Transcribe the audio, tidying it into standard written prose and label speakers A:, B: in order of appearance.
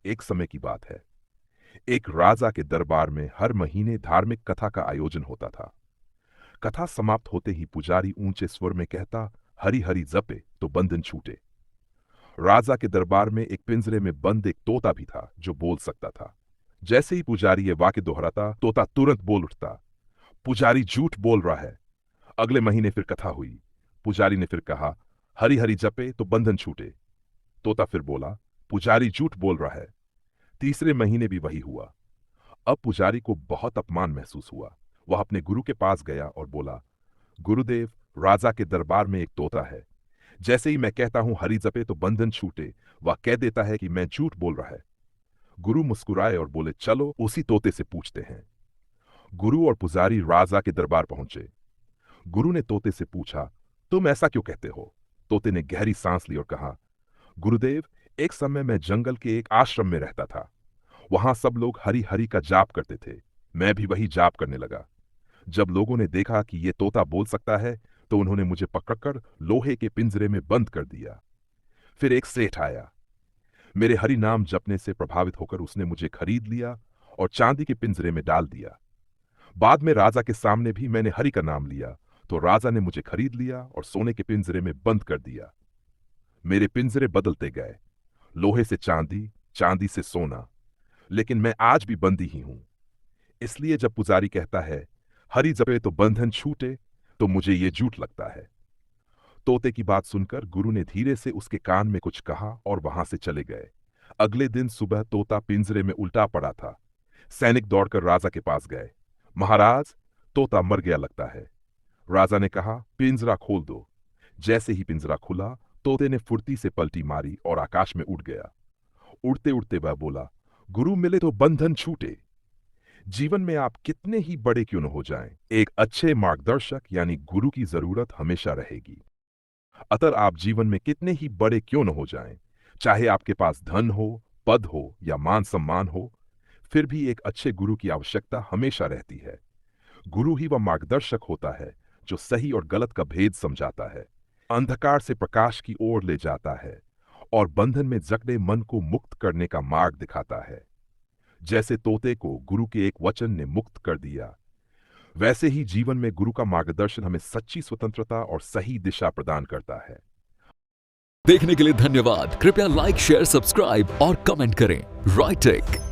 A: एक समय की बात है। एक राजा के दरबार में हर महीने धार्मिक कथा का आयोजन होता था। कथा समाप्त होते ही पुजारी ऊंचे स्वर में कहता, हरि हरि जपे तो बंधन छूटे। राजा के दरबार में एक पिंजरे में बंद एक तोता भी था जो बोल सकता था। जैसे ही पुजारी ये वाक्य दोहराता, तोता तुरंत बोल उठता, पुजारी झूठ बोल रहा है। अगले महीने फिर कथा हुई। पुजारी ने फिर कहा, हरि हरि जपे तो बंधन छूटे। तोता फिर बोला, पुजारी झूठ बोल रहा है। तीसरे महीने भी वही हुआ। अब पुजारी को बहुत अपमान महसूस हुआ। वह अपने गुरु के पास गया और बोला, गुरुदेव, राजा के दरबार में एक तोता है। जैसे ही मैं कहता हूं हरि जपे तो बंधन छूटे, वह कह देता है कि मैं झूठ बोल रहा है। गुरु मुस्कुराए और बोले, चलो उसी तोते से पूछते हैं। गुरु और पुजारी राजा के दरबार पहुंचे। गुरु ने तोते से पूछा, तुम ऐसा क्यों कहते हो? तोते ने गहरी सांस ली और कहा, गुरुदेव, एक समय मैं जंगल के एक आश्रम में रहता था। वहां सब लोग हरि हरि का जाप करते थे। मैं भी वही जाप करने लगा। जब लोगों ने देखा कि ये तोता बोल सकता है, तो उन्होंने मुझे पकड़कर लोहे के पिंजरे में बंद कर दिया। फिर एक सेठ आया। मेरे हरि नाम जपने से प्रभावित होकर उसने मुझे खरीद लिया और चांदी के पिंजरे में डाल दिया। बाद में राजा के सामने भी मैंने हरि का नाम लिया, तो राजा ने मुझे खरीद लिया और सोने के पिंजरे में बंद कर दिया। मेरे पिंजरे बदलते गए, लोहे से चांदी, चांदी से सोना, लेकिन मैं आज भी बंदी ही हूं। इसलिए जब पुजारी कहता है हरि जपे तो बंधन छूटे, तो मुझे ये झूठ लगता है। तोते की बात सुनकर गुरु ने धीरे से उसके कान में कुछ कहा और वहां से चले गए। अगले दिन सुबह तोता पिंजरे में उल्टा पड़ा था। सैनिक दौड़कर राजा के पास गए। महाराज, तोता मर गया लगता है। राजा ने कहा, पिंजरा खोल दो। जैसे ही पिंजरा खुला, तोते ने फुर्ती से पलटी मारी और आकाश में उड़ गया। उड़ते उड़ते वह बोला, गुरु मिले तो बंधन छूटे। जीवन में आप कितने ही बड़े क्यों न हो जाएं, एक अच्छे मार्गदर्शक यानी गुरु की जरूरत हमेशा रहेगी। अतर आप जीवन में कितने ही बड़े क्यों न हो जाएं, चाहे आपके पास धन हो, पद हो या मान सम्मान हो, फिर भी एक अच्छे गुरु की आवश्यकता हमेशा रहती है। गुरु ही वह मार्गदर्शक होता है जो सही और गलत का भेद समझाता है, अंधकार से प्रकाश की ओर ले जाता है और बंधन में जकड़े मन को मुक्त करने का मार्ग दिखाता है। जैसे तोते को गुरु के एक वचन ने मुक्त कर दिया, वैसे ही जीवन में गुरु का मार्गदर्शन हमें सच्ची स्वतंत्रता और सही दिशा प्रदान करता है।
B: देखने के लिए धन्यवाद। कृपया लाइक, शेयर, सब्सक्राइब और कमेंट करें। राइटेक।